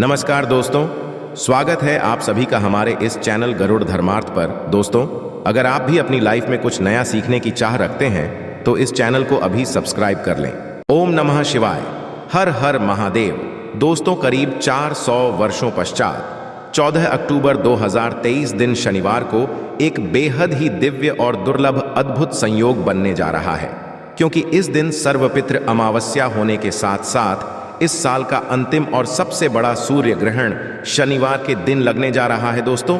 नमस्कार दोस्तों, स्वागत है आप सभी का हमारे इस चैनल गरुड़ धर्मार्थ पर। दोस्तों, अगर आप भी अपनी लाइफ में कुछ नया सीखने की चाह रखते हैं तो इस चैनल को अभी सब्सक्राइब कर लें। ओम नमः शिवाय, हर हर महादेव। दोस्तों, करीब 400 वर्षों पश्चात 14 अक्टूबर 2023 दिन शनिवार को एक बेहद ही दिव्य और दुर्लभ अद्भुत संयोग बनने जा रहा है, क्योंकि इस दिन सर्वपितृ अमावस्या होने के साथ साथ इस साल का अंतिम और सबसे बड़ा सूर्य ग्रहण शनिवार के दिन लगने जा रहा है। दोस्तों,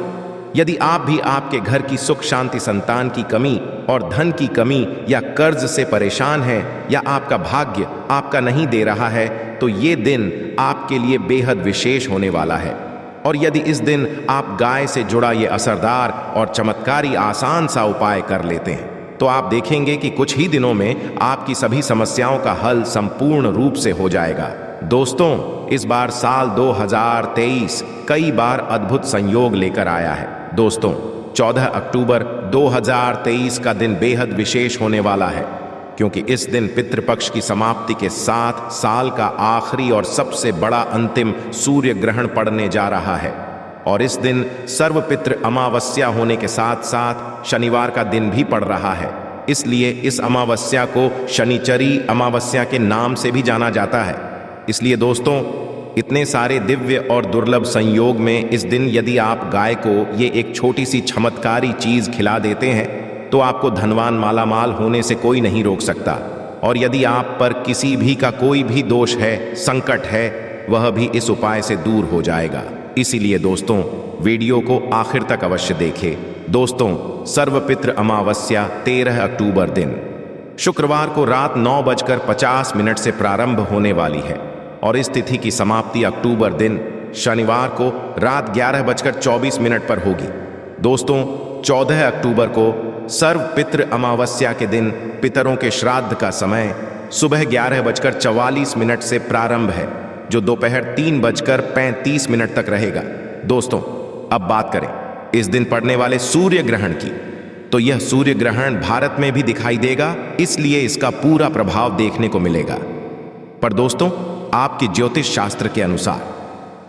यदि आप भी आपके घर की सुख शांति, संतान की कमी और धन की कमी या कर्ज से परेशान हैं, या आपका भाग्य आपका नहीं दे रहा है, तो ये दिन आपके लिए बेहद विशेष होने वाला है। और यदि इस दिन आप गाय से जुड़ा ये असरदार और चमत्कारी आसान सा उपाय कर लेते हैं तो आप देखेंगे कि कुछ ही दिनों में आपकी सभी समस्याओं का हल संपूर्ण रूप से हो जाएगा। दोस्तों, इस बार साल 2023 कई बार अद्भुत संयोग लेकर आया है। दोस्तों, 14 अक्टूबर 2023 का दिन बेहद विशेष होने वाला है, क्योंकि इस दिन पितृपक्ष की समाप्ति के साथ साल का आखिरी और सबसे बड़ा अंतिम सूर्य ग्रहण पड़ने जा रहा है। और इस दिन सर्वपितृ अमावस्या होने के साथ साथ शनिवार का दिन भी पड़ रहा है। इसलिए इस अमावस्या को शनिचरी अमावस्या के नाम से भी जाना जाता है। इसलिए दोस्तों, इतने सारे दिव्य और दुर्लभ संयोग में इस दिन यदि आप गाय को ये एक छोटी सी चमत्कारी चीज खिला देते हैं तो आपको धनवान मालामाल होने से कोई नहीं रोक सकता। और यदि आप पर किसी भी का कोई भी दोष है, संकट है, वह भी इस उपाय से दूर हो जाएगा। इसीलिए दोस्तों, वीडियो को आखिर तक अवश्य देखें। दोस्तों, सर्वपितृ अमावस्या 13 अक्टूबर दिन शुक्रवार को रात 9:50 से प्रारंभ होने वाली है और इस तिथि की समाप्ति अक्टूबर दिन शनिवार को रात 11:24 पर होगी। दोस्तों, 14 अक्टूबर को सर्वपितृ अमावस्या के दिन पितरों के श्राद्ध का समय सुबह 11:44 से प्रारंभ है, जो दोपहर 3:35 तक रहेगा। दोस्तों, अब बात करें इस दिन पड़ने वाले सूर्य ग्रहण की, तो यह सूर्य ग्रहण भारत में भी दिखाई देगा, इसलिए इसका पूरा प्रभाव देखने को मिलेगा। पर दोस्तों, आपके ज्योतिष शास्त्र के अनुसार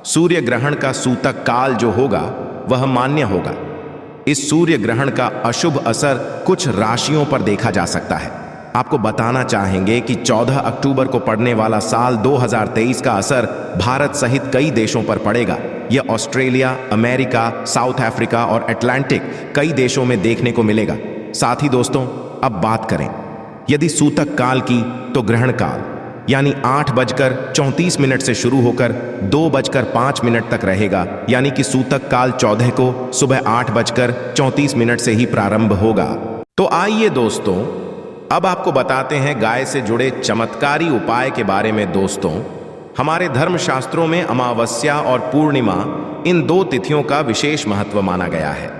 सूर्य ग्रहण का सूतक काल जो होगा वह मान्य होगा। इस सूर्य ग्रहण का अशुभ असर कुछ राशियों पर देखा जा सकता है। आपको बताना चाहेंगे कि 14 अक्टूबर को पड़ने वाला साल 2023 का असर भारत सहित कई देशों पर पड़ेगा। यह ऑस्ट्रेलिया, अमेरिका, साउथ अफ्रीका और अटलांटिक कई देशों में देखने को मिलेगा। साथ ही दोस्तों, अब बात करें यदि सूतक काल की, तो ग्रहण काल यानी 8:34 से शुरू होकर 2:05 तक रहेगा, यानी कि सूतक काल 14 को सुबह 8:34 से ही प्रारंभ होगा। तो आइए दोस्तों, अब आपको बताते हैं गाय से जुड़े चमत्कारी उपाय के बारे में। दोस्तों, हमारे धर्मशास्त्रों में अमावस्या और पूर्णिमा इन दो तिथियों का विशेष महत्व माना गया है।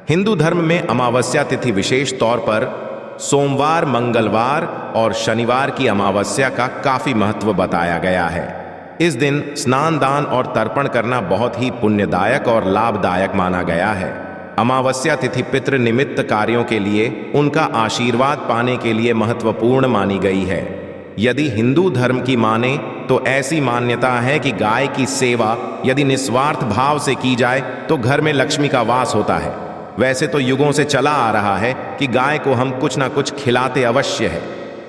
हिंदू धर्म में अमावस्या तिथि विशेष तौर पर सोमवार, मंगलवार और शनिवार की अमावस्या का काफी महत्व बताया गया है। इस दिन स्नान, दान और तर्पण करना बहुत ही पुण्यदायक और लाभदायक माना गया है। अमावस्या तिथि पितृ निमित्त कार्यों के लिए, उनका आशीर्वाद पाने के लिए महत्वपूर्ण मानी गई है। यदि हिंदू धर्म की माने तो ऐसी मान्यता है कि गाय की सेवा यदि निस्वार्थ भाव से की जाए तो घर में लक्ष्मी का वास होता है। वैसे तो युगों से चला आ रहा है कि गाय को हम कुछ ना कुछ खिलाते अवश्य है।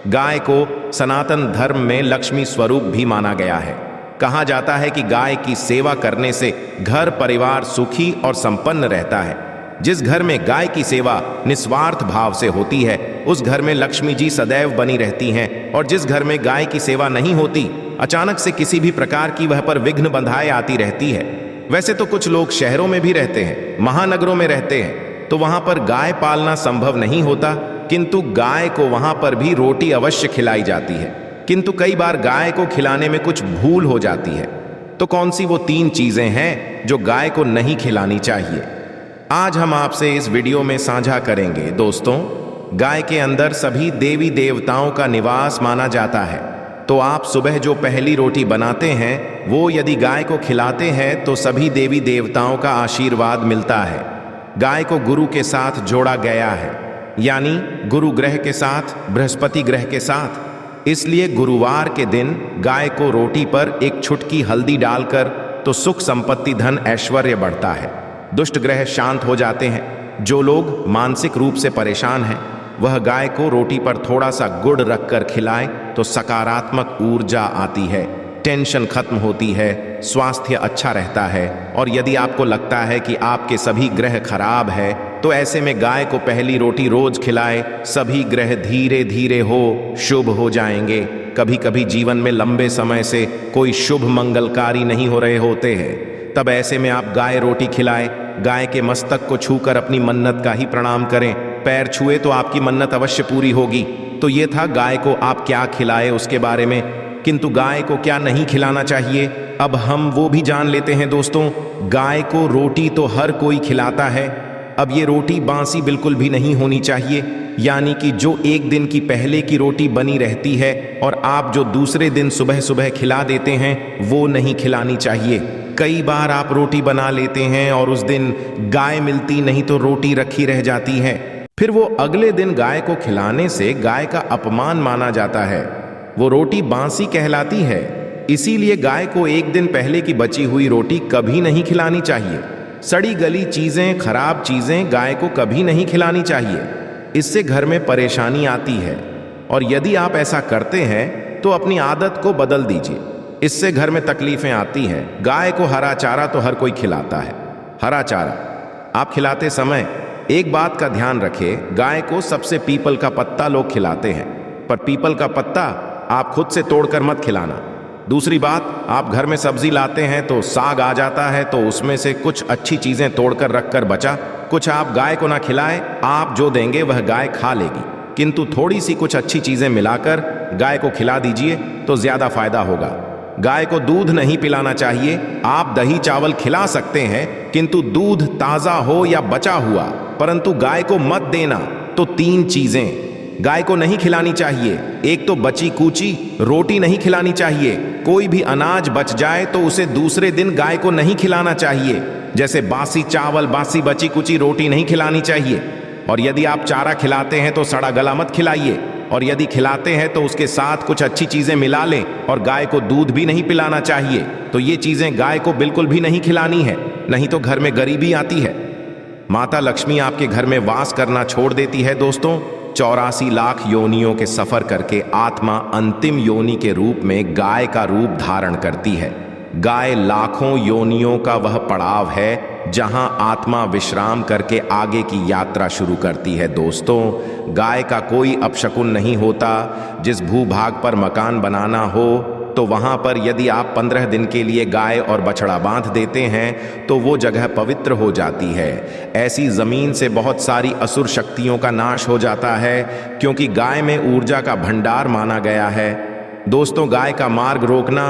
गाय को सनातन धर्म में लक्ष्मी स्वरूप भी माना गया है। कहा जाता है कि गाय की सेवा करने से घर परिवार सुखी और संपन्न रहता है। जिस घर में गाय की सेवा निस्वार्थ भाव से होती है, उस घर में लक्ष्मी जी सदैव बनी रहती हैं। और जिस घर में गाय की सेवा नहीं होती, अचानक से किसी भी प्रकार की वह पर विघ्न बंधाए आती रहती है। वैसे तो कुछ लोग शहरों में भी रहते हैं, महानगरों में रहते हैं, तो वहां पर गाय पालना संभव नहीं होता, किंतु गाय को वहां पर भी रोटी अवश्य खिलाई जाती है। किंतु कई बार गाय को खिलाने में कुछ भूल हो जाती है। तो कौन सी वो 3 चीजें हैं जो गाय को नहीं खिलानी चाहिए, आज हम आपसे इस वीडियो में साझा करेंगे। दोस्तों, गाय के अंदर सभी देवी देवताओं का निवास माना जाता है, तो आप सुबह जो पहली रोटी बनाते हैं वो यदि गाय को खिलाते हैं तो सभी देवी देवताओं का आशीर्वाद मिलता है। गाय को गुरु के साथ जोड़ा गया है, यानी गुरु ग्रह के साथ, बृहस्पति ग्रह के साथ। इसलिए गुरुवार के दिन गाय को रोटी पर एक चुटकी हल्दी डालकर तो सुख संपत्ति धन ऐश्वर्य बढ़ता है, दुष्ट ग्रह शांत हो जाते हैं। जो लोग मानसिक रूप से परेशान हैं वह गाय को रोटी पर थोड़ा सा गुड़ रखकर खिलाए तो सकारात्मक ऊर्जा आती है, टेंशन खत्म होती है, स्वास्थ्य अच्छा रहता है। और यदि आपको लगता है कि आपके सभी ग्रह खराब है तो ऐसे में गाय को पहली रोटी रोज खिलाए, सभी ग्रह धीरे धीरे शुभ हो जाएंगे। कभी कभी जीवन में लंबे समय से कोई शुभ मंगलकारी नहीं हो रहे होते हैं, तब ऐसे में आप गाय रोटी खिलाए, गाय के मस्तक को छूकर अपनी मन्नत का ही प्रणाम करें। पैर छुए तो आपकी मन्नत अवश्य पूरी होगी। तो ये था गाय को आप क्या खिलाए उसके बारे में, किंतु गाय को क्या नहीं खिलाना चाहिए अब हम वो भी जान लेते हैं दोस्तों। गाय को रोटी तो हर कोई खिलाता है, अब ये रोटी बासी बिल्कुल भी नहीं होनी चाहिए, यानी कि जो एक दिन की पहले की रोटी बनी रहती है और आप जो दूसरे दिन सुबह सुबह खिला देते हैं वो नहीं खिलानी चाहिए। कई बार आप रोटी बना लेते हैं और उस दिन गाय मिलती नहीं तो रोटी रखी रह जाती है, फिर वो अगले दिन गाय को खिलाने से गाय का अपमान माना जाता है, वो रोटी बासी कहलाती है। इसीलिए गाय को एक दिन पहले की बची हुई रोटी कभी नहीं खिलानी चाहिए। सड़ी गली चीजें, खराब चीजें गाय को कभी नहीं खिलानी चाहिए, इससे घर में परेशानी आती है। और यदि आप ऐसा करते हैं तो अपनी आदत को बदल दीजिए, इससे घर में तकलीफें आती हैं। गाय को हरा चारा तो हर कोई खिलाता है, हरा चारा आप खिलाते समय एक बात का ध्यान रखिए, गाय को सबसे पीपल का पत्ता लोग खिलाते हैं, पर पीपल का पत्ता आप खुद से तोड़कर मत खिलाना। दूसरी बात, आप घर में सब्जी लाते हैं तो साग आ जाता है तो उसमें से कुछ अच्छी चीजें तोड़कर रखकर बचा कुछ आप गाय को ना खिलाएं, आप जो देंगे वह गाय खा लेगी, किंतु थोड़ी सी कुछ अच्छी चीजें मिलाकर गाय को खिला दीजिए तो ज्यादा फायदा होगा। गाय को दूध नहीं पिलाना चाहिए, आप दही चावल खिला सकते हैं किंतु दूध ताजा हो या बचा हुआ, परंतु गाय को मत देना। तो 3 चीजें गाय को नहीं खिलानी चाहिए, एक तो बची कूची रोटी नहीं खिलानी चाहिए, कोई भी अनाज बच जाए तो उसे दूसरे दिन गाय को नहीं खिलाना चाहिए, जैसे बासी चावल, बासी बची कुची रोटी नहीं खिलानी चाहिए। और यदि आप चारा खिलाते हैं तो सड़ा गला मत खिलाइए, और यदि खिलाते हैं तो उसके साथ कुछ अच्छी चीजें मिला लें, और गाय को दूध भी नहीं पिलाना चाहिए। तो ये चीजें गाय को बिल्कुल भी नहीं खिलानी है, नहीं तो घर में गरीबी आती है। माता लक्ष्मी आपके घर में वास करना छोड़ देती है दोस्तों। 84 लाख योनियों के सफर करके आत्मा अंतिम योनि के रूप में गाय का रूप धारण करती है। गाय लाखों योनियों का वह पड़ाव है जहां आत्मा विश्राम करके आगे की यात्रा शुरू करती है दोस्तों। गाय का कोई अपशकुन नहीं होता। जिस भूभाग पर मकान बनाना हो तो वहां पर यदि आप 15 दिन के लिए गाय और बछड़ा बांध देते हैं तो वो जगह पवित्र हो जाती है। ऐसी जमीन से बहुत सारी असुर शक्तियों का नाश हो जाता है, क्योंकि गाय में ऊर्जा का भंडार माना गया है। दोस्तों, गाय का मार्ग रोकना,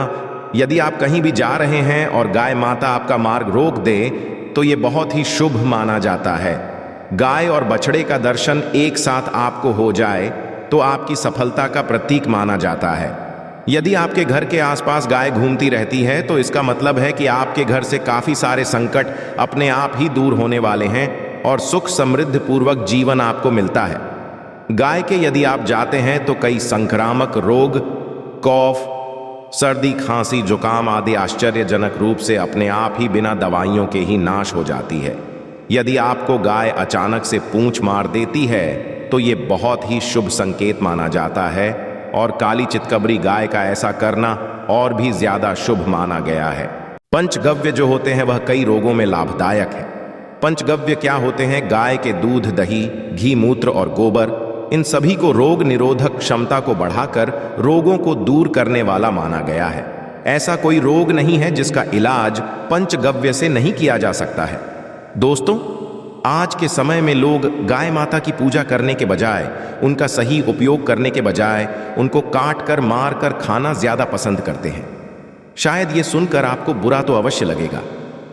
यदि आप कहीं भी जा रहे हैं और गाय माता आपका मार्ग रोक दे तो ये बहुत ही शुभ माना जाता है। गाय और बछड़े का दर्शन एक साथ आपको हो जाए तो आपकी सफलता का प्रतीक माना जाता है। यदि आपके घर के आसपास गाय घूमती रहती है तो इसका मतलब है कि आपके घर से काफी सारे संकट अपने आप ही दूर होने वाले हैं और सुख समृद्ध पूर्वक जीवन आपको मिलता है। गाय के यदि आप जाते हैं तो कई संक्रामक रोग, कफ, सर्दी, खांसी, जुकाम आदि आश्चर्यजनक रूप से अपने आप ही बिना दवाइयों के ही नाश हो जाती है। यदि आपको गाय अचानक से पूंछ मार देती है तो ये बहुत ही शुभ संकेत माना जाता है, और काली चितकबरी गाय का ऐसा करना और भी ज्यादा शुभ माना गया है। पंचगव्य जो होते हैं वह कई रोगों में लाभदायक है। पंचगव्य क्या होते हैं? गाय के दूध, दही, घी, मूत्र और गोबर, इन सभी को रोग निरोधक क्षमता को बढ़ाकर रोगों को दूर करने वाला माना गया है। ऐसा कोई रोग नहीं है जिसका इलाज पंचगव्य से नहीं किया जा सकता है। दोस्तों, आज के समय में लोग गाय माता की पूजा करने के बजाय, उनका सही उपयोग करने के बजाय उनको काट कर, मार कर खाना ज्यादा पसंद करते हैं। शायद ये सुनकर आपको बुरा तो अवश्य लगेगा,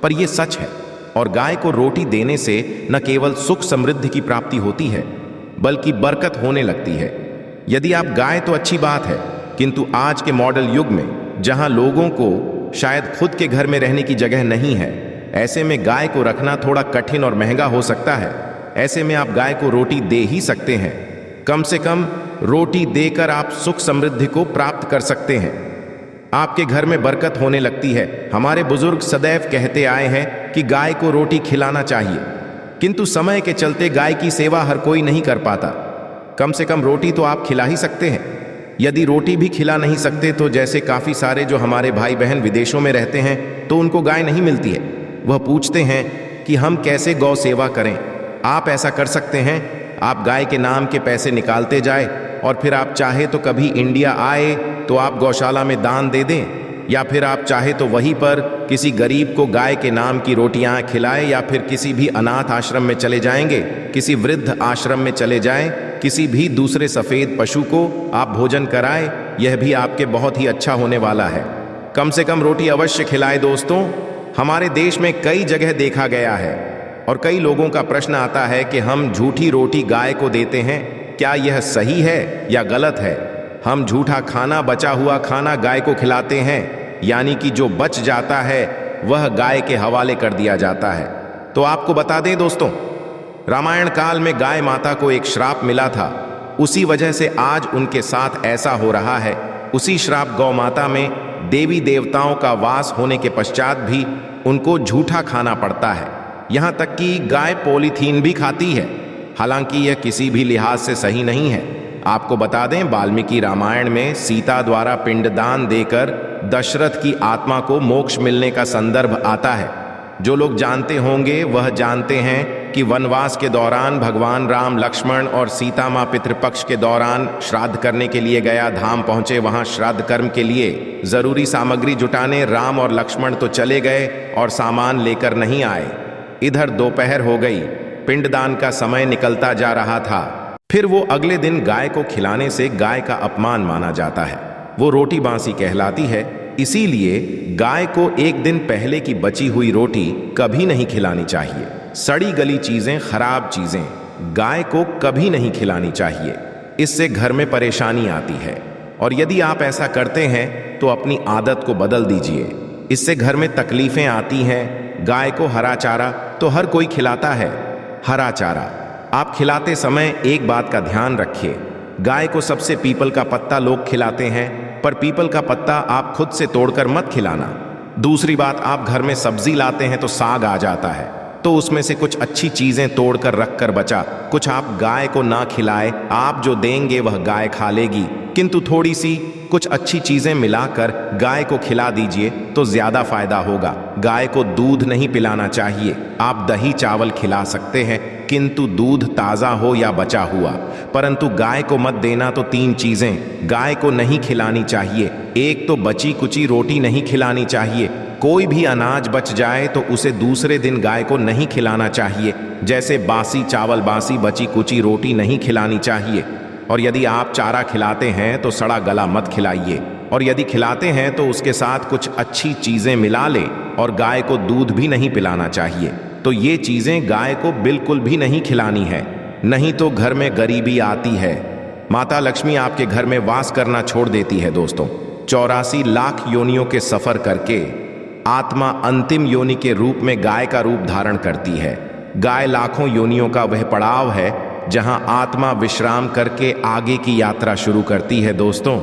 पर यह सच है। और गाय को रोटी देने से न केवल सुख समृद्धि की प्राप्ति होती है बल्कि बरकत होने लगती है। यदि आप गाय तो अच्छी बात है, किंतु आज के मॉडल युग में जहां लोगों को शायद खुद के घर में रहने की जगह नहीं है, ऐसे में गाय को रखना थोड़ा कठिन और महंगा हो सकता है। ऐसे में आप गाय को रोटी दे ही सकते हैं। कम से कम रोटी देकर आप सुख समृद्धि को प्राप्त कर सकते हैं। आपके घर में बरकत होने लगती है। हमारे बुजुर्ग सदैव कहते आए हैं कि गाय को रोटी खिलाना चाहिए, किंतु समय के चलते गाय की सेवा हर कोई नहीं कर पाता। कम से कम रोटी तो आप खिला ही सकते हैं। यदि रोटी भी खिला नहीं सकते तो जैसे काफ़ी सारे जो हमारे भाई बहन विदेशों में रहते हैं तो उनको गाय नहीं मिलती है, वह पूछते हैं कि हम कैसे गौ सेवा करें। आप ऐसा कर सकते हैं, आप गाय के नाम के पैसे निकालते जाए और फिर आप चाहे तो कभी इंडिया आए तो आप गौशाला में दान दे दें, या फिर आप चाहे तो वहीं पर किसी गरीब को गाय के नाम की रोटियां खिलाएं, या फिर किसी भी अनाथ आश्रम में चले जाएंगे, किसी वृद्ध आश्रम में चले जाएं, किसी भी दूसरे सफ़ेद पशु को आप भोजन कराएं। यह भी आपके बहुत ही अच्छा होने वाला है। कम से कम रोटी अवश्य खिलाएं दोस्तों। हमारे देश में कई जगह देखा गया है और कई लोगों का प्रश्न आता है कि हम झूठी रोटी गाय को देते हैं, क्या यह सही है या गलत है? हम झूठा खाना, बचा हुआ खाना गाय को खिलाते हैं, यानी कि जो बच जाता है वह गाय के हवाले कर दिया जाता है। तो आपको बता दें दोस्तों, रामायण काल में गाय माता को एक श्राप मिला था, उसी वजह से आज उनके साथ ऐसा हो रहा है। उसी श्राप गौ माता में देवी देवताओं का वास होने के पश्चात भी उनको झूठा खाना पड़ता है। यहाँ तक कि गाय पॉलीथीन भी खाती है, हालांकि यह किसी भी लिहाज से सही नहीं है। आपको बता दें, वाल्मीकि रामायण में सीता द्वारा पिंडदान देकर दशरथ की आत्मा को मोक्ष मिलने का संदर्भ आता है। जो लोग जानते होंगे वह जानते हैं कि वनवास के दौरान भगवान राम, लक्ष्मण और सीता माँ पितृपक्ष के दौरान श्राद्ध करने के लिए गया धाम पहुंचे। वहां श्राद्ध कर्म के लिए जरूरी सामग्री जुटाने राम और लक्ष्मण तो चले गए और सामान लेकर नहीं आए। इधर दोपहर हो गई, पिंडदान का समय निकलता जा रहा था। फिर वो अगले दिन गाय को खिलाने से गाय का अपमान माना जाता है, वो रोटी बांसी कहलाती है। इसीलिए गाय को एक दिन पहले की बची हुई रोटी कभी नहीं खिलानी चाहिए। सड़ी गली चीजें, खराब चीजें गाय को कभी नहीं खिलानी चाहिए, इससे घर में परेशानी आती है। और यदि आप ऐसा करते हैं तो अपनी आदत को बदल दीजिए, इससे घर में तकलीफें आती हैं। गाय को हरा चारा तो हर कोई खिलाता है। हरा चारा आप खिलाते समय एक बात का ध्यान रखिए, गाय को सबसे पीपल का पत्ता लोग खिलाते हैं, पर पीपल का पत्ता आप खुद से तोड़कर मत खिलाना। दूसरी बात, आप घर में सब्जी लाते हैं तो साग आ जाता है, तो उसमें से कुछ अच्छी चीजें तोड़कर रखकर बचा कुछ आप गाय को ना खिलाए। आप जो देंगे वह गाय खा लेगी, किंतु थोड़ी सी कुछ अच्छी चीजें मिलाकर गाय को खिला दीजिए तो ज्यादा फायदा होगा। गाय को दूध नहीं पिलाना चाहिए। आप दही चावल खिला सकते हैं, किंतु दूध ताज़ा हो या बचा हुआ, परंतु गाय को मत देना। तो 3 चीज़ें गाय को नहीं खिलानी चाहिए। एक तो बची कुची रोटी नहीं खिलानी चाहिए। कोई भी अनाज बच जाए तो उसे दूसरे दिन गाय को नहीं खिलाना चाहिए, जैसे बासी चावल, बासी बची कुची रोटी नहीं खिलानी चाहिए। और यदि आप चारा खिलाते हैं तो सड़ा गला मत खिलाइए, और यदि खिलाते हैं तो उसके साथ कुछ अच्छी चीज़ें मिला लें। और गाय को दूध भी नहीं पिलाना चाहिए। तो ये चीज़ें गाय को बिल्कुल भी नहीं खिलानी है, नहीं तो घर में गरीबी आती है। माता लक्ष्मी आपके घर में वास करना छोड़ देती है दोस्तों। 84 लाख योनियों के सफ़र करके आत्मा अंतिम योनि के रूप में गाय का रूप धारण करती है। गाय लाखों योनियों का वह पड़ाव है जहां आत्मा विश्राम करके आगे की यात्रा शुरू करती है। दोस्तों,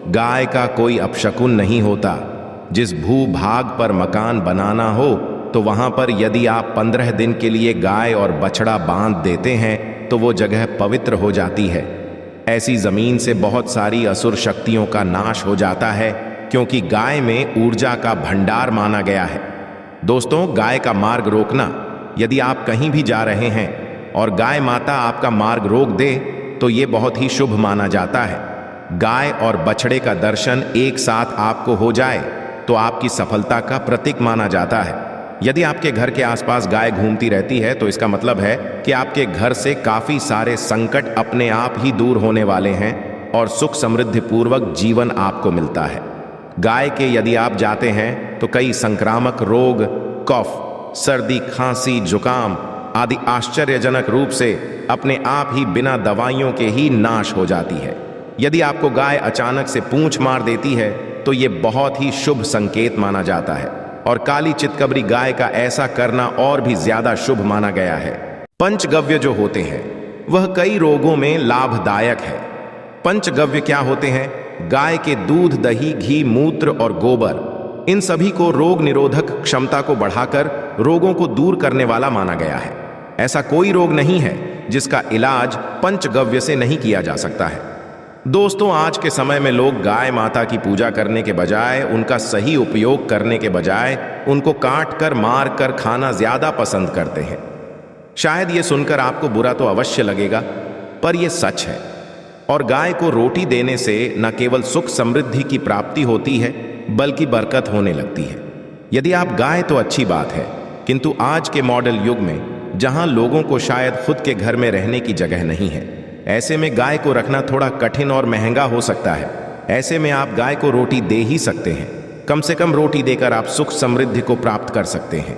गाय का कोई अपशकुन नहीं होता। जिस भूभाग पर मकान बनाना हो तो वहां पर यदि आप 15 दिन के लिए गाय और बछड़ा बांध देते हैं तो वो जगह पवित्र हो जाती है। ऐसी जमीन से बहुत सारी असुर शक्तियों का नाश हो जाता है, क्योंकि गाय में ऊर्जा का भंडार माना गया है। दोस्तों, गाय का मार्ग रोकना, यदि आप कहीं भी जा रहे हैं और गाय माता आपका मार्ग रोक दे तो ये बहुत ही शुभ माना जाता है। गाय और बछड़े का दर्शन एक साथ आपको हो जाए तो आपकी सफलता का प्रतीक माना जाता है। यदि आपके घर के आसपास गाय घूमती रहती है तो इसका मतलब है कि आपके घर से काफ़ी सारे संकट अपने आप ही दूर होने वाले हैं और सुख समृद्धि पूर्वक जीवन आपको मिलता है। गाय के यदि आप जाते हैं तो कई संक्रामक रोग, कफ, सर्दी, खांसी, जुकाम आदि आश्चर्यजनक रूप से अपने आप ही बिना दवाइयों के ही नाश हो जाती है। यदि आपको गाय अचानक से पूंछ मार देती है तो ये बहुत ही शुभ संकेत माना जाता है, और काली चितकबरी गाय का ऐसा करना और भी ज्यादा शुभ माना गया है। पंचगव्य जो होते हैं वह कई रोगों में लाभदायक है। पंचगव्य क्या होते हैं? गाय के दूध, दही, घी, मूत्र और गोबर, इन सभी को रोग निरोधक क्षमता को बढ़ाकर रोगों को दूर करने वाला माना गया है। ऐसा कोई रोग नहीं है जिसका इलाज पंचगव्य से नहीं किया जा सकता है। दोस्तों, आज के समय में लोग गाय माता की पूजा करने के बजाय, उनका सही उपयोग करने के बजाय उनको काट कर, मार कर खाना ज्यादा पसंद करते हैं। शायद ये सुनकर आपको बुरा तो अवश्य लगेगा, पर यह सच है। और गाय को रोटी देने से न केवल सुख समृद्धि की प्राप्ति होती है, बल्कि बरकत होने लगती है। यदि आप गाय तो अच्छी बात है, किंतु आज के मॉडल युग में जहां लोगों को शायद खुद के घर में रहने की जगह नहीं है, ऐसे में गाय को रखना थोड़ा कठिन और महंगा हो सकता है। ऐसे में आप गाय को रोटी दे ही सकते हैं। कम से कम रोटी देकर आप सुख समृद्धि को प्राप्त कर सकते हैं।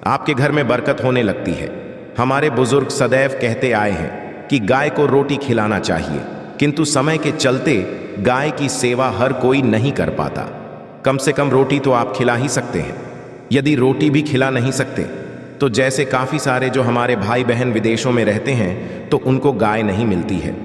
आपके घर में बरकत होने लगती है। हमारे बुजुर्ग सदैव कहते आए हैं कि गाय को रोटी खिलाना चाहिए, किंतु समय के चलते गाय की सेवा हर कोई नहीं कर पाता। कम से कम रोटी तो आप खिला ही सकते हैं। यदि रोटी भी खिला नहीं सकते तो जैसे काफी सारे जो हमारे भाई बहन विदेशों में रहते हैं तो उनको गाय नहीं मिलती है।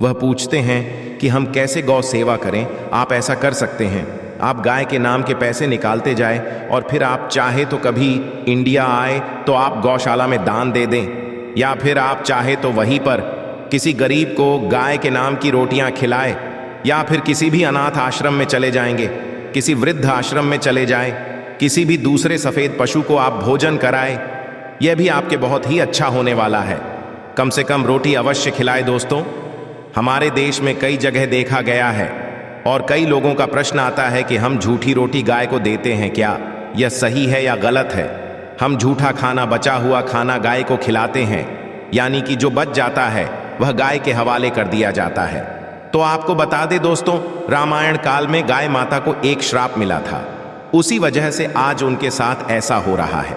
वह पूछते हैं कि हम कैसे गौ सेवा करें। आप ऐसा कर सकते हैं, आप गाय के नाम के पैसे निकालते जाएं और फिर आप चाहे तो कभी इंडिया आए तो आप गौशाला में दान दे दें, या फिर आप चाहे तो वहीं पर किसी गरीब को गाय के नाम की रोटियां खिलाए, या फिर किसी भी अनाथ आश्रम में चले जाएंगे, किसी वृद्ध आश्रम में चले जाएं, किसी भी दूसरे सफेद पशु को आप भोजन कराएं। यह भी आपके बहुत ही अच्छा होने वाला है। कम से कम रोटी अवश्य खिलाए। दोस्तों, हमारे देश में कई जगह देखा गया है और कई लोगों का प्रश्न आता है कि हम झूठी रोटी गाय को देते हैं, क्या यह सही है या गलत है? हम झूठा खाना, बचा हुआ खाना गाय को खिलाते हैं, यानी कि जो बच जाता है वह गाय के हवाले कर दिया जाता है। तो आपको बता दें दोस्तों, रामायण काल में गाय माता को एक श्राप मिला था। उसी वजह से आज उनके साथ ऐसा हो रहा है।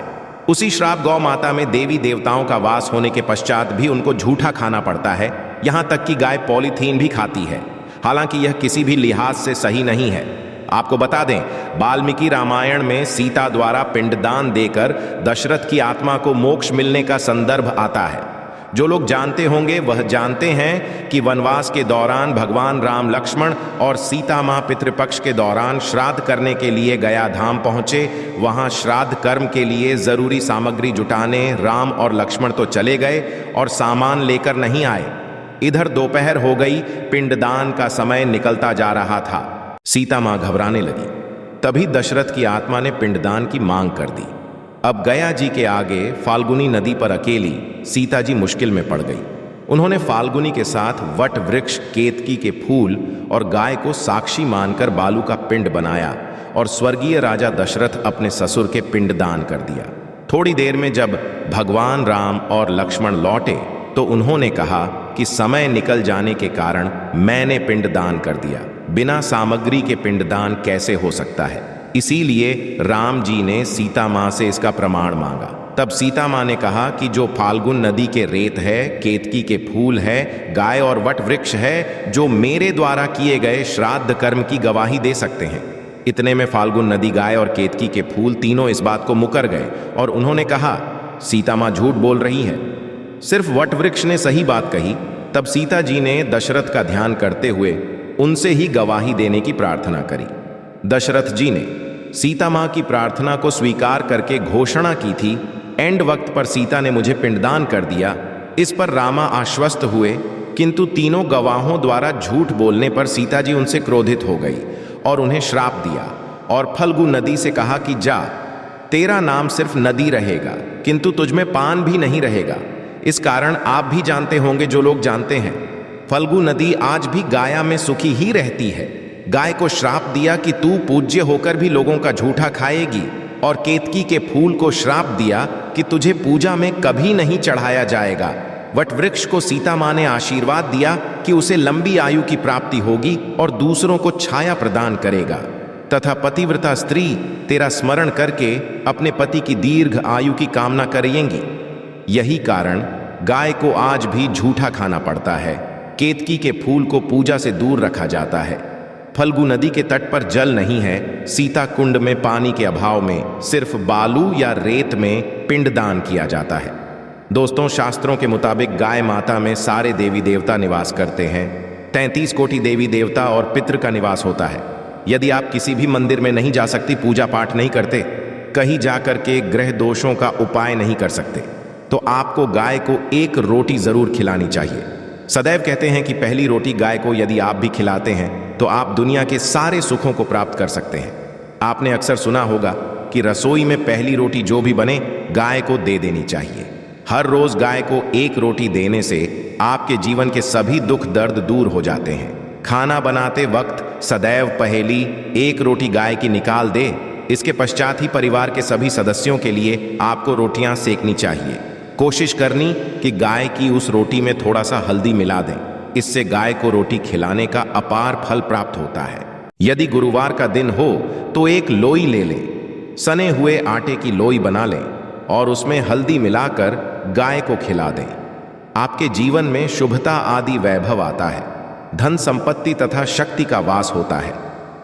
उसी श्राप गौ माता में देवी देवताओं का वास होने के पश्चात भी उनको झूठा खाना पड़ता है। यहां तक कि गाय पॉलीथीन भी खाती है, हालांकि यह किसी भी लिहाज से सही नहीं है। आपको बता दें, वाल्मीकि रामायण में सीता द्वारा पिंडदान देकर दशरथ की आत्मा को मोक्ष मिलने का संदर्भ आता है। जो लोग जानते होंगे वह जानते हैं कि वनवास के दौरान भगवान राम, लक्ष्मण और सीता मां पितृपक्ष के दौरान श्राद्ध करने के लिए गया धाम पहुंचे। वहां श्राद्ध कर्म के लिए जरूरी सामग्री जुटाने राम और लक्ष्मण तो चले गए और सामान लेकर नहीं आए। इधर दोपहर हो गई, पिंडदान का समय निकलता जा रहा था। सीता मां घबराने लगी। तभी दशरथ की आत्मा ने पिंडदान की मांग कर दी। अब गया जी के आगे फाल्गुनी नदी पर अकेली सीता जी मुश्किल में पड़ गई। उन्होंने फाल्गुनी के साथ वट वृक्ष, केतकी के फूल और गाय को साक्षी मानकर बालू का पिंड बनाया और स्वर्गीय राजा दशरथ अपने ससुर के पिंड दान कर दिया। थोड़ी देर में जब भगवान राम और लक्ष्मण लौटे तो उन्होंने कहा कि समय निकल जाने के कारण मैंने पिंडदान कर दिया। बिना सामग्री के पिंडदान कैसे हो सकता है? इसीलिए राम जी ने सीता मां से इसका प्रमाण मांगा। तब सीता मां ने कहा कि जो फाल्गुन नदी के रेत है, केतकी के फूल है, गाय और वट वृक्ष है, जो मेरे द्वारा किए गए श्राद्ध कर्म की गवाही दे सकते हैं। इतने में फाल्गुन नदी, गाय और केतकी के फूल तीनों इस बात को मुकर गए और उन्होंने कहा सीता मां झूठ बोल रही है, सिर्फ वट वृक्ष ने सही बात कही। तब सीता जी ने दशरथ का ध्यान करते हुए उनसे ही गवाही देने की प्रार्थना करी। दशरथ जी ने सीता मां की प्रार्थना को स्वीकार करके घोषणा की थी, एंड वक्त पर सीता ने मुझे पिंडदान कर दिया। इस पर रामा आश्वस्त हुए, किंतु तीनों गवाहों द्वारा झूठ बोलने पर सीता जी उनसे क्रोधित हो गई और उन्हें श्राप दिया और फल्गु नदी से कहा कि जा, तेरा नाम सिर्फ नदी रहेगा, किंतु तुझमें पान भी नहीं रहेगा। इस कारण आप भी जानते होंगे, जो लोग जानते हैं, फल्गु नदी आज भी गाया में सुखी ही रहती है। गाय को श्राप दिया कि तू पूज्य होकर भी लोगों का झूठा खाएगी, और केतकी के फूल को श्राप दिया कि तुझे पूजा में कभी नहीं चढ़ाया जाएगा। वट वृक्ष को सीता मां ने आशीर्वाद दिया कि उसे लंबी आयु की प्राप्ति होगी और दूसरों को छाया प्रदान करेगा, तथा पतिव्रता स्त्री तेरा स्मरण करके अपने पति की दीर्घ आयु की कामना करेंगी। यही कारण गाय को आज भी झूठा खाना पड़ता है। केतकी के फूल को पूजा से दूर रखा जाता है। फल्गु नदी के तट पर जल नहीं है। सीता कुंड में पानी के अभाव में सिर्फ बालू या रेत में पिंडदान किया जाता है। दोस्तों, शास्त्रों के मुताबिक गाय माता में सारे देवी देवता निवास करते हैं। 33 कोटि देवी देवता और पितृ का निवास होता है। यदि आप किसी भी मंदिर में नहीं जा सकती, पूजा पाठ नहीं करते, कहीं जाकर के ग्रह दोषों का उपाय नहीं कर सकते, तो आपको गाय को एक रोटी जरूर खिलानी चाहिए। सदैव कहते हैं कि पहली रोटी गाय को यदि आप भी खिलाते हैं तो आप दुनिया के सारे सुखों को प्राप्त कर सकते हैं। आपने अक्सर सुना होगा कि रसोई में पहली रोटी जो भी बने गाय को दे देनी चाहिए। हर रोज गाय को एक रोटी देने से आपके जीवन के सभी दुख दर्द दूर हो जाते हैं। खाना बनाते वक्त सदैव पहली एक रोटी गाय की निकाल दे। इसके पश्चात ही परिवार के सभी सदस्यों के लिए आपको रोटियां सेकनी चाहिए। कोशिश करनी कि गाय की उस रोटी में थोड़ा सा हल्दी मिला दें। इससे गाय को रोटी खिलाने का अपार फल प्राप्त होता है। यदि गुरुवार का दिन हो तो एक लोई ले लें, सने हुए आटे की लोई बना लें और उसमें हल्दी मिलाकर गाय को खिला दें। आपके जीवन में शुभता आदि वैभव आता है, धन संपत्ति तथा शक्ति का वास होता है।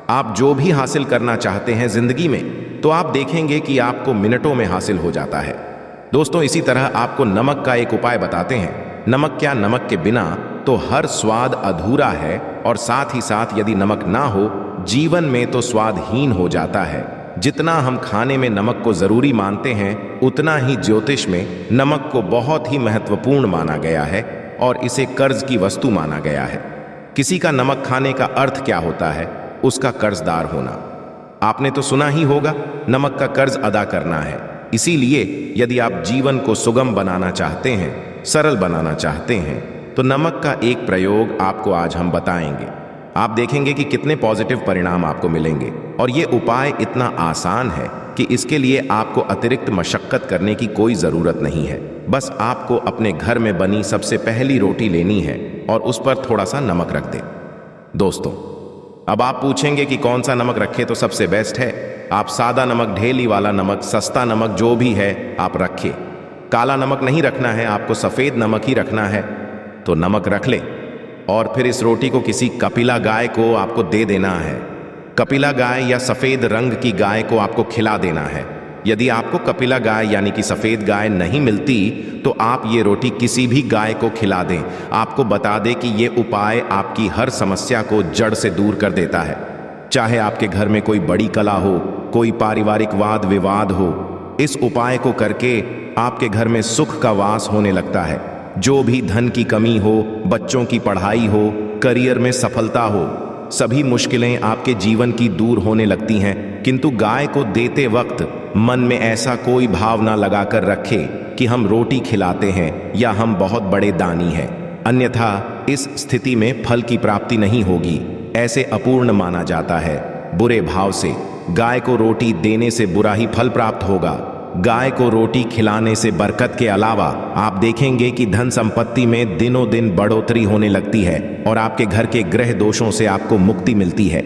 आप जो भी हासिल करना चाहते हैं जिंदगी में, तो आप देखेंगे कि आपको मिनटों में हासिल हो जाता है। दोस्तों, इसी तरह आपको नमक का एक उपाय बताते हैं। नमक क्या, नमक के बिना तो हर स्वाद अधूरा है, और साथ ही साथ यदि नमक ना हो जीवन में तो स्वादहीन हो जाता है। जितना हम खाने में नमक को जरूरी मानते हैं, उतना ही ज्योतिष में नमक को बहुत ही महत्वपूर्ण माना गया है और इसे कर्ज की वस्तु माना गया है। किसी का नमक खाने का अर्थ क्या होता है? उसका कर्जदार होना। आपने तो सुना ही होगा, नमक का कर्ज अदा करना है। इसीलिए यदि आप जीवन को सुगम बनाना चाहते हैं, सरल बनाना चाहते हैं, तो नमक का एक प्रयोग आपको आज हम बताएंगे। आप देखेंगे कि कितने पॉजिटिव परिणाम आपको मिलेंगे। और ये उपाय इतना आसान है कि इसके लिए आपको अतिरिक्त मशक्कत करने की कोई ज़रूरत नहीं है। बस आपको अपने घर में बनी सबसे पहली रोटी लेनी है और उस पर थोड़ा सा नमक रख दें। दोस्तों, अब आप पूछेंगे कि कौन सा नमक रखें तो सबसे बेस्ट है। आप सादा नमक, ढेली वाला नमक, सस्ता नमक जो भी है आप रखिए। काला नमक नहीं रखना है, आपको सफ़ेद नमक ही रखना है, तो नमक रख ले। और फिर इस रोटी को किसी कपिला गाय को आपको दे देना है। कपिला गाय या सफ़ेद रंग की गाय को आपको खिला देना है। यदि आपको कपिला गाय यानी कि सफ़ेद गाय नहीं मिलती, तो आप ये रोटी किसी भी गाय को खिला दें। आपको बता दें कि ये उपाय आपकी हर समस्या को जड़ से दूर कर देता है। चाहे आपके घर में कोई बड़ी कला हो, कोई पारिवारिक वाद विवाद हो, इस उपाय को करके आपके घर में सुख का वास होने लगता है। जो भी धन की कमी हो, बच्चों की पढ़ाई हो, करियर में सफलता हो, सभी मुश्किलें आपके जीवन की दूर होने लगती हैं। किंतु गाय को देते वक्त मन में ऐसा कोई भाव ना लगाकर रखे कि हम रोटी खिलाते हैं या हम बहुत बड़े दानी हैं, अन्यथा इस स्थिति में फल की प्राप्ति नहीं होगी। ऐसे अपूर्ण माना जाता है। बुरे भाव से गाय को रोटी देने से बुरा ही फल प्राप्त होगा। गाय को रोटी खिलाने से बरकत के अलावा आप देखेंगे कि धन संपत्ति में दिनों दिन बढ़ोतरी होने लगती है और आपके घर के ग्रह दोषों से आपको मुक्ति मिलती है।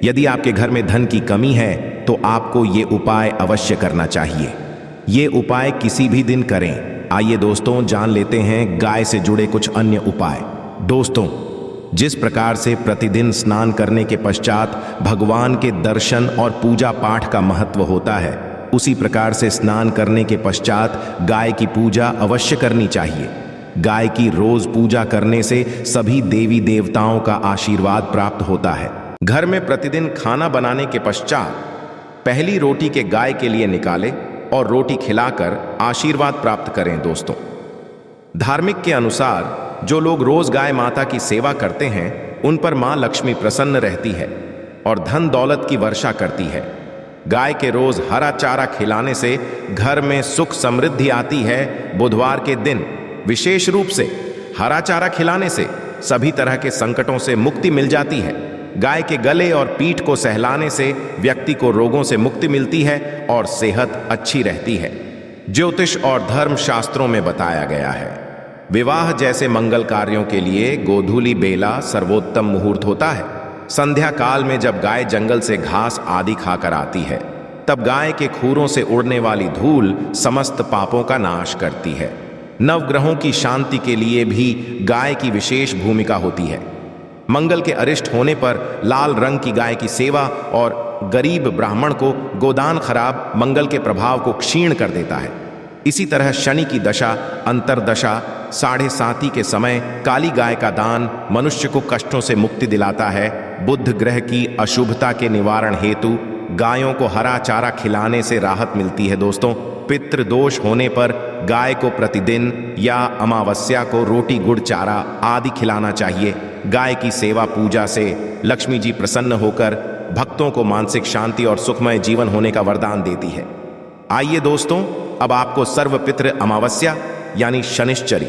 यदि आपके घर में धन की कमी है तो आपको ये उपाय अवश्य करना चाहिए। ये उपाय किसी भी दिन करें। आइए दोस्तों, जान लेते हैं गाय से जुड़े कुछ अन्य उपाय। दोस्तों, जिस प्रकार से प्रतिदिन स्नान करने के पश्चात भगवान के दर्शन और पूजा पाठ का महत्व होता है, उसी प्रकार से स्नान करने के पश्चात गाय की पूजा अवश्य करनी चाहिए। गाय की रोज पूजा करने से सभी देवी देवताओं का आशीर्वाद प्राप्त होता है। घर में प्रतिदिन खाना बनाने के पश्चात पहली रोटी के गाय के लिए निकालें और रोटी खिलाकर आशीर्वाद प्राप्त करें। दोस्तों, धार्मिक के अनुसार जो लोग रोज गाय माता की सेवा करते हैं, उन पर मां लक्ष्मी प्रसन्न रहती है और धन दौलत की वर्षा करती है। गाय के रोज हरा चारा खिलाने से घर में सुख समृद्धि आती है। बुधवार के दिन विशेष रूप से हरा चारा खिलाने से सभी तरह के संकटों से मुक्ति मिल जाती है। गाय के गले और पीठ को सहलाने से व्यक्ति को रोगों से मुक्ति मिलती है और सेहत अच्छी रहती है। ज्योतिष और धर्म शास्त्रों में बताया गया है, विवाह जैसे मंगल कार्यों के लिए गोधूली बेला सर्वोत्तम मुहूर्त होता है। संध्या काल में जब गाय जंगल से घास आदि खाकर आती है, तब गाय के खूरों से उड़ने वाली धूल समस्त पापों का नाश करती है। नवग्रहों की शांति के लिए भी गाय की विशेष भूमिका होती है। मंगल के अरिष्ट होने पर लाल रंग की गाय की सेवा और गरीब ब्राह्मण को गोदान खराब मंगल के प्रभाव को क्षीण कर देता है। इसी तरह शनि की दशा, अंतरदशा, 7:30 के समय काली गाय का दान मनुष्य को कष्टों से मुक्ति दिलाता है। बुध ग्रह की अशुभता के निवारण हेतु गायों को हरा चारा खिलाने से राहत मिलती है। दोस्तों, पितृ दोष होने पर गाय को प्रतिदिन या अमावस्या को रोटी गुड़ चारा आदि खिलाना चाहिए। गाय की सेवा पूजा से लक्ष्मी जी प्रसन्न होकर भक्तों को मानसिक शांति और सुखमय जीवन होने का वरदान देती है। आइए दोस्तों, अब आपको सर्वपितृ अमावस्या यानी शनिश्चरी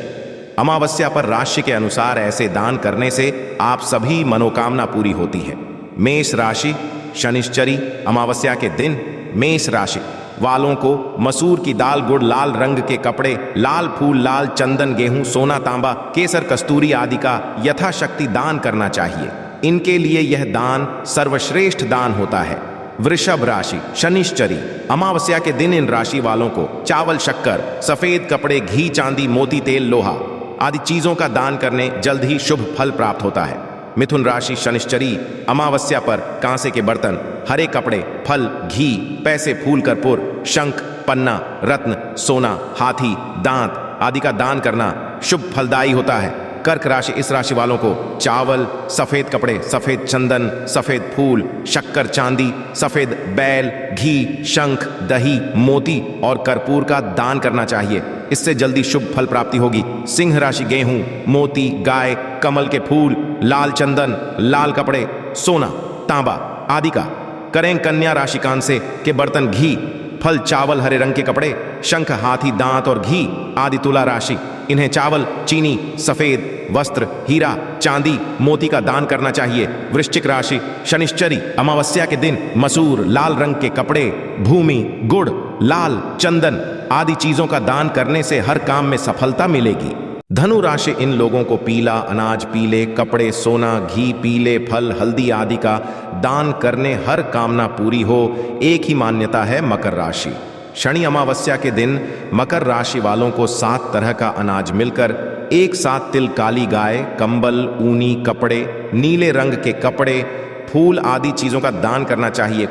अमावस्या पर राशि के अनुसार ऐसे दान करने से आप सभी मनोकामना पूरी होती है। मेष राशि शनिश्चरी अमावस्या के दिन मेष राशि वालों को मसूर की दाल, गुड़, लाल रंग के कपड़े, लाल फूल, लाल चंदन, गेहूं, सोना, तांबा, केसर, कस्तूरी आदि का यथाशक्ति दान करना चाहिए। इनके लिए यह दान सर्वश्रेष्ठ दान होता है। वृषभ राशि शनिश्चरी अमावस्या के दिन इन राशि वालों को चावल, शक्कर, सफेद कपड़े, घी, चांदी, मोती, तेल, लोहा आदि चीजों का दान करने जल्द ही शुभ फल प्राप्त होता है। मिथुन राशि शनिश्चरी अमावस्या पर कांसे के बर्तन, हरे कपड़े, फल, घी, पैसे, फूल, कर्पूर, शंख, पन्ना, रत्न, सोना, हाथी, दांत आदि का दान करना शुभ फलदायी होता है। कर्क राशि इस राशि वालों को चावल, सफेद कपड़े, सफेद चंदन, सफेद फूल, शक्कर, चांदी, सफेद बैल, घी, शंख, दही, मोती और कर्पूर का दान करना चाहिए। इससे जल्दी शुभ फल प्राप्ति होगी। सिंह राशि गेहूं, मोती, गाय, कमल के फूल, लाल चंदन, लाल कपड़े, सोना, तांबा आदि का करें। कन्या राशि कांसे के बर्तन, घी, फल, चावल, हरे रंग के कपड़े, शंख, हाथी, दांत और घी आदि। तुला राशि इन्हें चावल, चीनी, सफेद वस्त्र, हीरा, चांदी, मोती का दान करना चाहिए। वृश्चिक राशि शनिश्चरी अमावस्या के दिन मसूर, लाल रंग के कपड़े, भूमि, गुड़, लाल चंदन आदि चीजों का दान करने से हर काम में सफलता मिलेगी। धनु राशि इन लोगों को पीला अनाज, पीले कपड़े, सोना, घी, पीले फल, हल्दी आदि का दान करने हर कामना पूरी हो। एक ही मान्यता है मकर राशि शनि अमावस्या के दिन मकर राशि वालों को 7 तरह का अनाज मिलकर एक साथ तिल, काली गाय, कंबल, ऊनी कपड़े, नीले रंग के कपड़े, फूल आदि चीजों का दान करना चाहिए।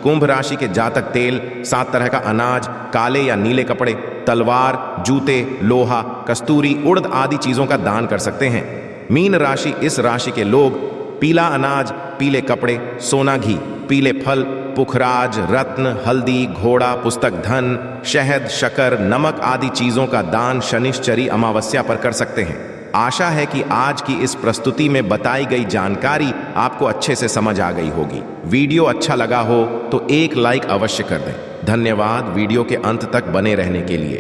कुंभ राशि के जातक तेल, 7 तरह का अनाज, काले या नीले कपड़े, तलवार, जूते, लोहा, कस्तूरी, उड़द आदि चीजों का दान कर सकते हैं। मीन राशि इस राशि के लोग पीला अनाज, पीले कपड़े, सोना, घी, पीले फल, पुखराज, रत्न, हल्दी, घोड़ा, पुस्तक, धन, शहद, शक्कर, नमक आदि चीजों का दान शनिश्चरी अमावस्या पर कर सकते हैं। आशा है कि आज की इस प्रस्तुति में बताई गई जानकारी आपको अच्छे से समझ आ गई होगी। वीडियो अच्छा लगा हो तो एक लाइक अवश्य कर दें। धन्यवाद वीडियो के अंत तक बने रहने के लिए।